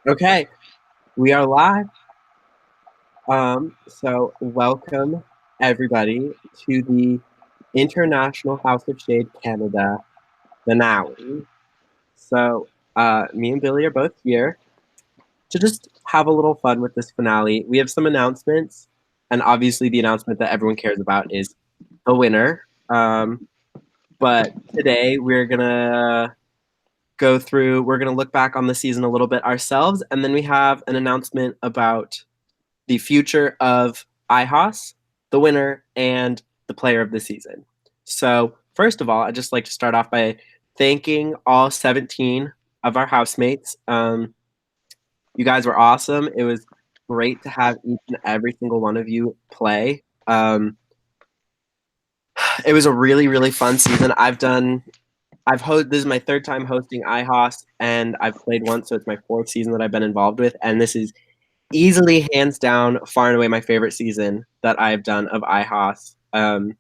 Okay, we are live. So welcome everybody to the International House of Shade Canada finale. Me and Billy are both here to just have a little fun with this finale. We have some announcements, and obviously the announcement that everyone cares about is the winner. But today we're gonna look back on the season a little bit ourselves, and then we have an announcement about the future of IHOS, the winner, and the player of the season. So, first of all, I'd just like to start off by thanking all 17 of our housemates. You guys were awesome. It was great to have each and every single one of you play. It was a really, really fun season. This is my third time hosting IHOS, and I've played once, so it's my fourth season that I've been involved with, and this is easily, hands down, far and away my favorite season that I've done of IHOS. I want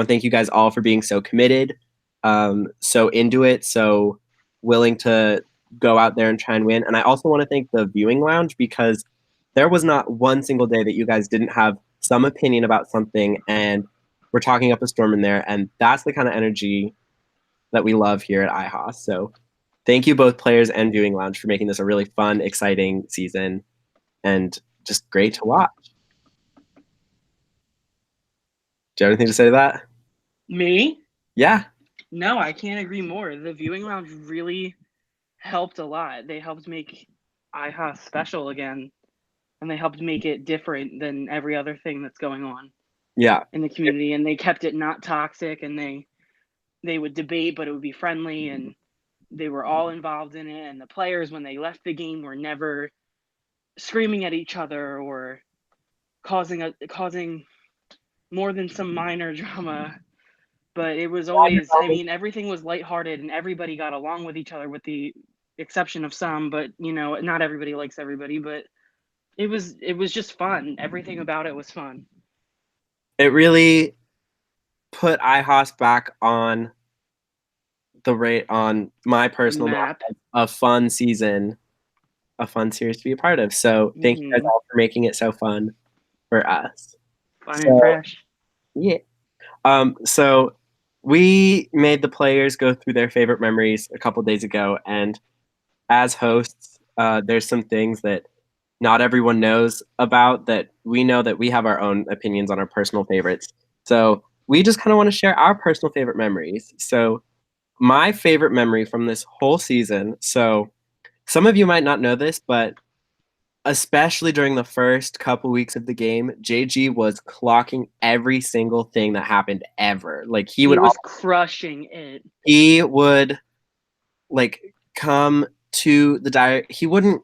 to thank you guys all for being so committed, so into it, so willing to go out there and try and win. And I also want to thank the viewing lounge because there was not one single day that you guys didn't have some opinion about something and we're talking up a storm in there. And that's the kind of energy that we love here at IHOS. So thank you both players and viewing lounge for making this a really fun, exciting season and just great to watch. Do you have anything to say to that? Me? Yeah. No, I can't agree more. The viewing lounge really helped a lot. They helped make IHOS special again, and they helped make it different than every other thing that's going on Yeah. in the community. And they kept it not toxic, and they would debate, but it would be friendly, and they were all involved in it. And the players, when they left the game, were never screaming at each other or causing more than some minor drama. But it was always, I mean, everything was lighthearted and everybody got along with each other with the exception of some, but not everybody likes everybody, but it was just fun. Everything about it was fun. It really put IHOS back on the rate on my The personal map map. as a fun season, a fun series to be a part of. So thank you guys Hmm. all for making it so fun for us. Fun and So fresh. yeah. So we made the players go through their favorite memories a couple days ago, and as hosts, there's some things that not everyone knows about that we know that we have our own opinions on our personal favorites. So we just kind of want to share our personal favorite memories. So my favorite memory from this whole season. So some of you might not know this, but especially during the first couple weeks of the game, JG was clocking every single thing that happened ever. Like He was crushing it. he would like come to the diary. He wouldn't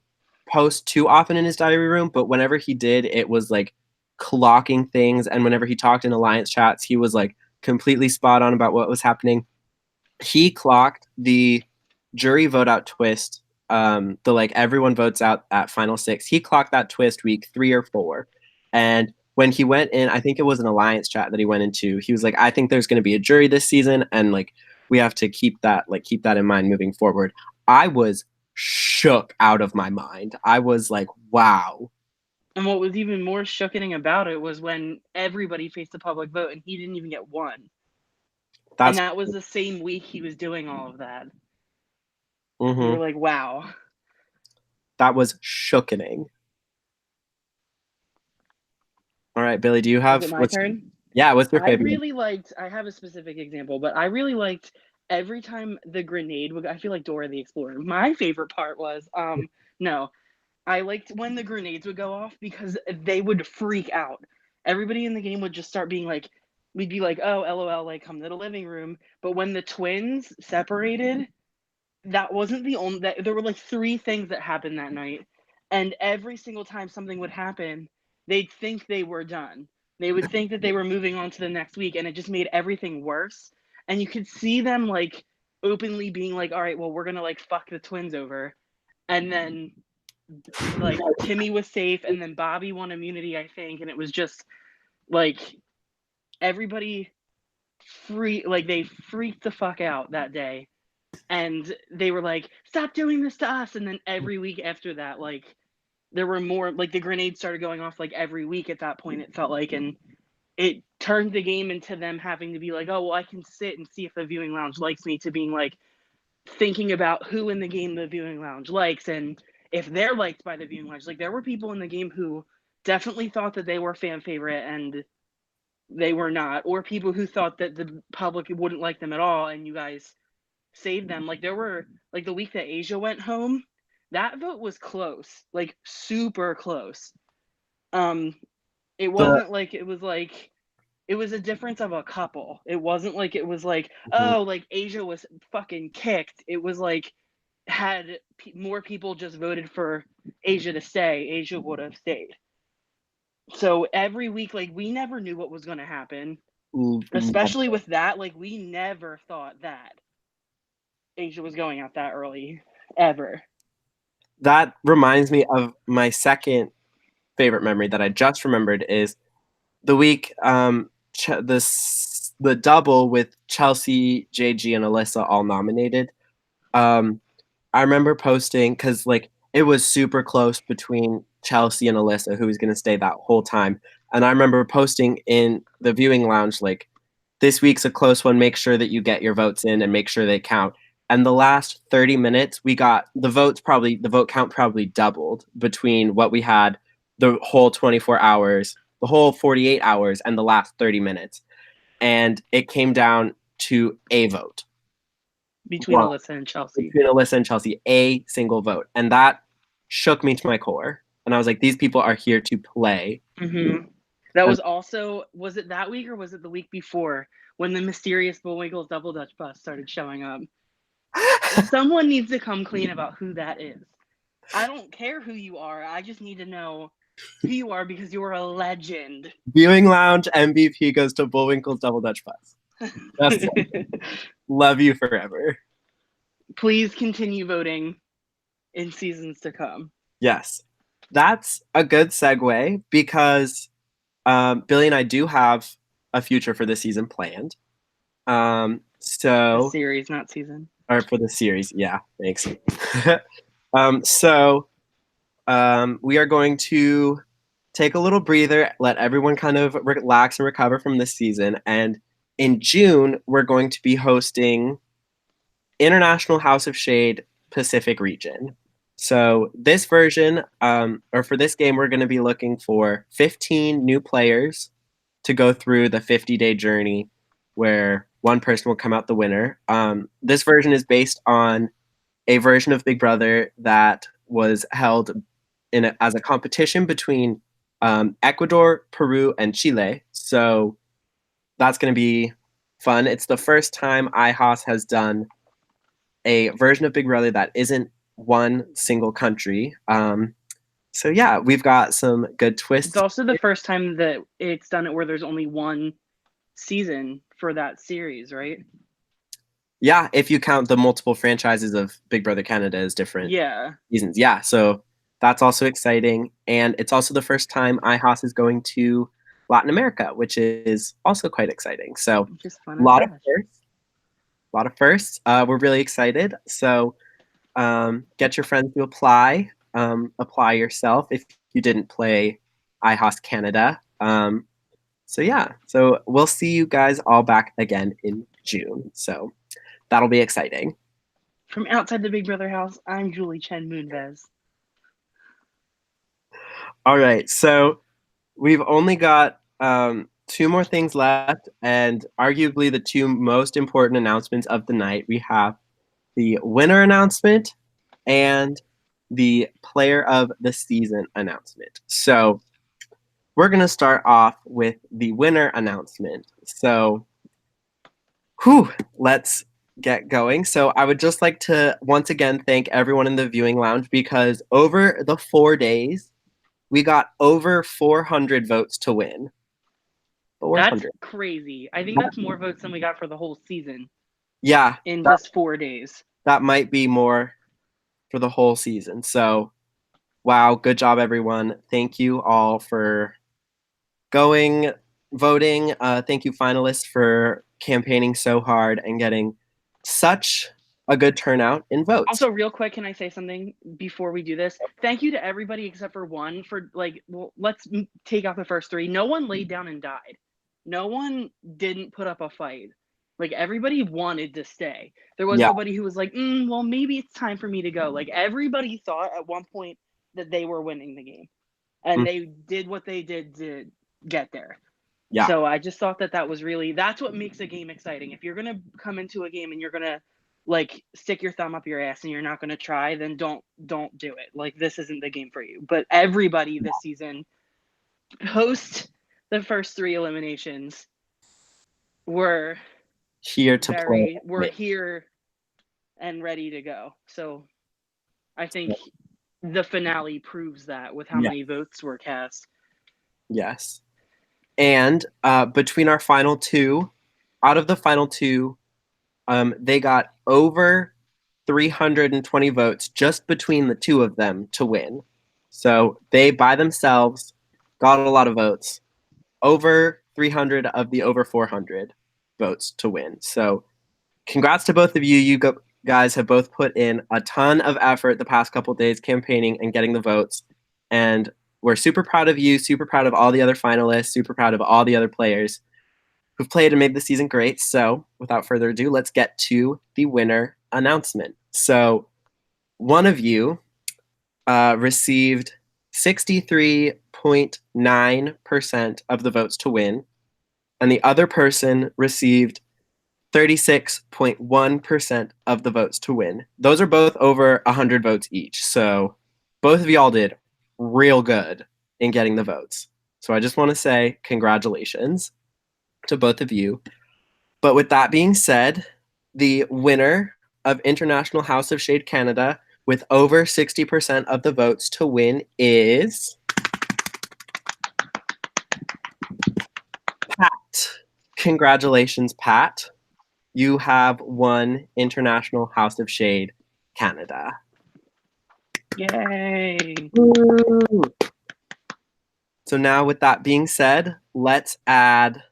post too often in his diary room, but whenever he did, it was like clocking things. And whenever he talked in alliance chats, he was like completely spot on about what was happening. He clocked the jury vote out twist. The like everyone votes out at final six. He clocked that twist week 3 or 4, and when he went in, I think it was an alliance chat that he went into. He was like, "I think there's going to be a jury this season, and like we have to keep that in mind moving forward." I was shook out of my mind. I was like, "Wow, And what was even more shocking about it was when everybody faced a public vote and he didn't even get one. And that's that was the same week he was doing all of that. We were mm-hmm, like, wow. that was shookening." All right, Billy, do you Is it have my turn? what's your favorite? I have a specific example, but I really liked every time the grenade would, I feel like Dora the Explorer. My favorite part was, no, I liked when the grenades would go off because they would freak out. Everybody in the game would just start being like, we'd be like, oh, LOL, like come to the living room. But when the twins separated, that wasn't the only, that there were like three things that happened that night. And every single time something would happen, they'd think they were done. They would think that they were moving on to the next week, and it just made everything worse. And you could see them like openly being like, all right, well, we're gonna like fuck the twins over. And then like Timmy was safe, and then Bobby won immunity, I think, and it was just like everybody they freaked the fuck out that day. and they were like, "Stop doing this to us!" And then every week after that, like there were more, like the grenades started going off like every week at that point. It felt like, and it turned the game into them having to be like, "Oh, well, I can sit and see if the viewing lounge likes me," to being like thinking about who in the game the viewing lounge likes and if they're liked by the viewing lounge. Like there were people in the game who definitely thought that they were fan favorite and they were not, or people who thought that the public wouldn't like them at all and you guys saved them. Like there were, like the week that Asia went home, that vote was close, like super close. Um, it The wasn't like it was a difference of a couple. It wasn't like it was like, Mhm. oh, like Asia was fucking kicked. It was like had more people just voted for Asia to stay, Asia would have stayed. So every week, like we never knew what was going to happen, especially with that. Like we never thought that Asia was going out that early, ever. that reminds me of my second favorite memory that I just remembered is the week the double with Chelsea, JG, and Alyssa all nominated. Um, I remember posting because like it was super close between Chelsea and Alyssa, who was going to stay that whole time. And I remember posting in the viewing lounge like, "This week's a close one. Make sure that you get your votes in and make sure they count." And the last 30 minutes, we got the vote count probably doubled between what we had the whole 24 hours, the whole 48 hours, and the last 30 minutes. And it came down to a vote. Between One Alyssa and Chelsea. between Alyssa and Chelsea, a single vote. And that shook me to my core. And I was like, these people are here to play. Mm-hmm. That And was also, was it that week or was it the week before when the mysterious Bullwinkle's Double Dutch bus started showing up? Someone needs to come clean about who that is. I don't care who you are. I just need to know who you are because you're a legend. Viewing Lounge MVP goes to Bullwinkle's Double Dutch Bus. Best love you forever. Please continue voting in seasons to come. Yes. That's a good segue because Billy and I do have a future for this season planned. A So, series, not season. or for the series. Yeah, thanks. So, we are going to take a little breather, let everyone kind of relax and recover from this season. And in June, we're going to be hosting International House of Shade Pacific region. So this version, or for this game, we're going to be looking for 15 new players to go through the 50-day journey where one person will come out the winner. This version is based on a version of Big Brother that was held as a competition between Ecuador, Peru, and Chile. So that's going to be fun. It's the first time IHOS has done a version of Big Brother that isn't one single country. So yeah, we've got some good It's twists. also the first time that it's done it where there's only one season for that series, right? Yeah, if you count the multiple franchises of Big Brother Canada as different Yeah. seasons. Yeah, so that's also exciting. And it's also the first time IHOS is going to Latin America, which is also quite exciting. So Just fun a as lot of gosh. firsts. A lot of firsts. We're really excited. So get your friends to apply. Apply yourself if you didn't play IHOS Canada. So yeah, so we'll see you guys all back again in June. So that'll be exciting. From outside the Big Brother house, I'm Julie Chen Moonves. All right, so we've only got two more things left, and arguably the two most important announcements of the night. We have the winner announcement and the player of the season announcement. So we're going to start off with the winner announcement. So, let's get going. So, I would just like to once again thank everyone in the viewing lounge because over the 4 days, we got over 400 votes to win. That's 400. crazy. I think that's more votes than we got for the whole season Yeah, in that, just 4 days. that might be more for the whole season. So, wow, good job, everyone. Thank you all for going, voting. Thank you, finalists, for campaigning so hard and getting such a good turnout in votes. Also, real quick, can I say something before we do this? Thank you to everybody except for one for let's take out the first three. No one laid down and died. No one didn't put up a fight. Like everybody wanted to stay. There was nobody who was like, well, maybe it's time for me to go. Like everybody thought at one point that they were winning the game, and they did what they did to get there. Yeah. So I just thought that was that's what makes a game exciting. If you're gonna come into a game and you're gonna like stick your thumb up your ass and you're not gonna try, then don't do it. Like this isn't the game for you. But everybody this season, post the first three eliminations, were here to play. We're here and ready to go. So I think the finale proves that with how many votes were cast. Yes. And between our final two, out of the final two, they got over 320 votes just between the two of them to win. So they by themselves got a lot of votes, over 300 of the over 400 votes to win. So congrats to both of you. You guys have both put in a ton of effort the past couple days campaigning and getting the votes. And we're super proud of you, super proud of all the other finalists, super proud of all the other players who've played and made the season great. So without further ado, let's get to the winner announcement. So one of you received 63.9% of the votes to win, and the other person received 36.1% of the votes to win. Those are both over 100 votes each. So both of y'all did real good in getting the votes. So I just want to say congratulations to both of you. But with that being said, the winner of International House of Shade Canada with over 60% of the votes to win is Pat. Congratulations, Pat. You have won International House of Shade Canada. Yay! Woo! So now with that being said, let's add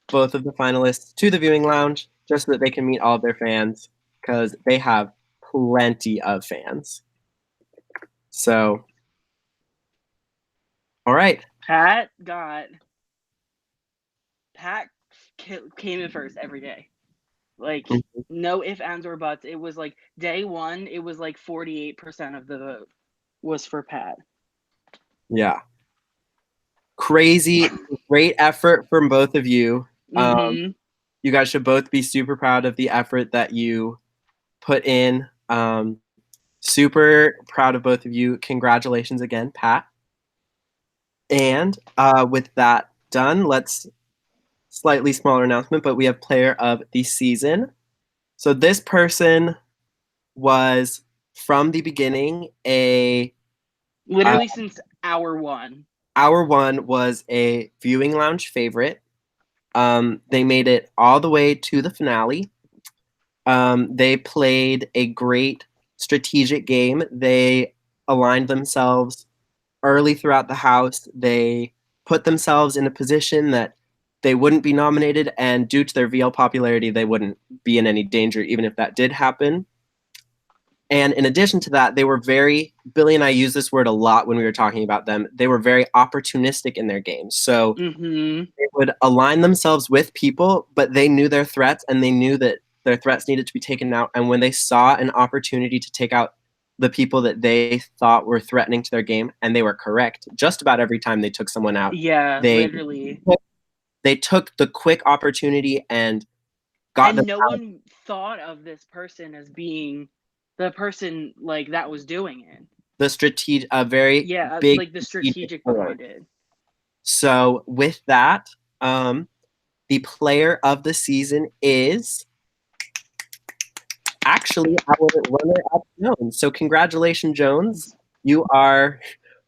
both of the finalists to the viewing lounge just so that they can meet all of their fans, because they have plenty of fans. So, all right. Pat came in first every day. Like no ifs, ands, or buts. It was like day one, it was like 48% of the vote was for Pat. Yeah. Crazy, great effort from both of you. You guys should both be super proud of the effort that you put in. Super proud of both of you. Congratulations again, Pat. And with that done, let's slightly smaller announcement, but we have player of the season. So this person was from the beginning literally since hour one. Hour one was a viewing lounge favorite. They made it all the way to the finale. They played a great strategic game. They aligned themselves early throughout the house. They put themselves in a position that they wouldn't be nominated, and due to their VL popularity, they wouldn't be in any danger even if that did happen. And in addition to that, they were Billy and I use this word a lot when we were talking about them, they were very opportunistic in their games. So they would align themselves with people, but they knew their threats and they knew that their threats needed to be taken out. And when they saw an opportunity to take out the people that they thought were threatening to their game, and they were correct, just about every time they took someone out. Yeah, literally. They took the quick opportunity and got them out. No one thought of this person as being the person like that was doing it. The strategic, big, like the strategic behind it. So with that, the player of the season is actually our runner-up Jones. So congratulations, Jones. You are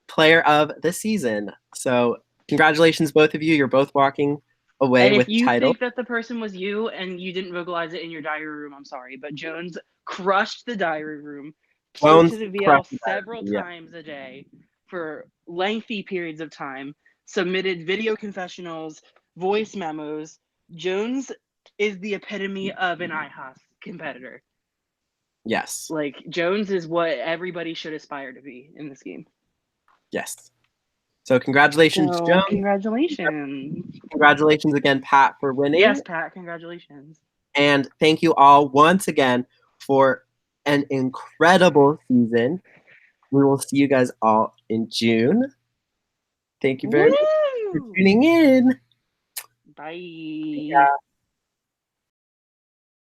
player of the season. So congratulations, both of you. You're both walking away with title. If you think that the person was you and you didn't vocalize it in your diary room, I'm sorry, but Jones crushed the diary room, spoke to the VL several times a day for lengthy periods of time, submitted video confessionals, voice memos. Jones is the epitome of an IHOS competitor. Yes. Like, Jones is what everybody should aspire to be in this game. Yes. So congratulations, So, Jones. congratulations. Congratulations again, Pat, for winning. Yes, Pat, congratulations. And thank you all once again for an incredible season. We will see you guys all in June. Thank you very much for Woo! tuning in. Bye. Yeah.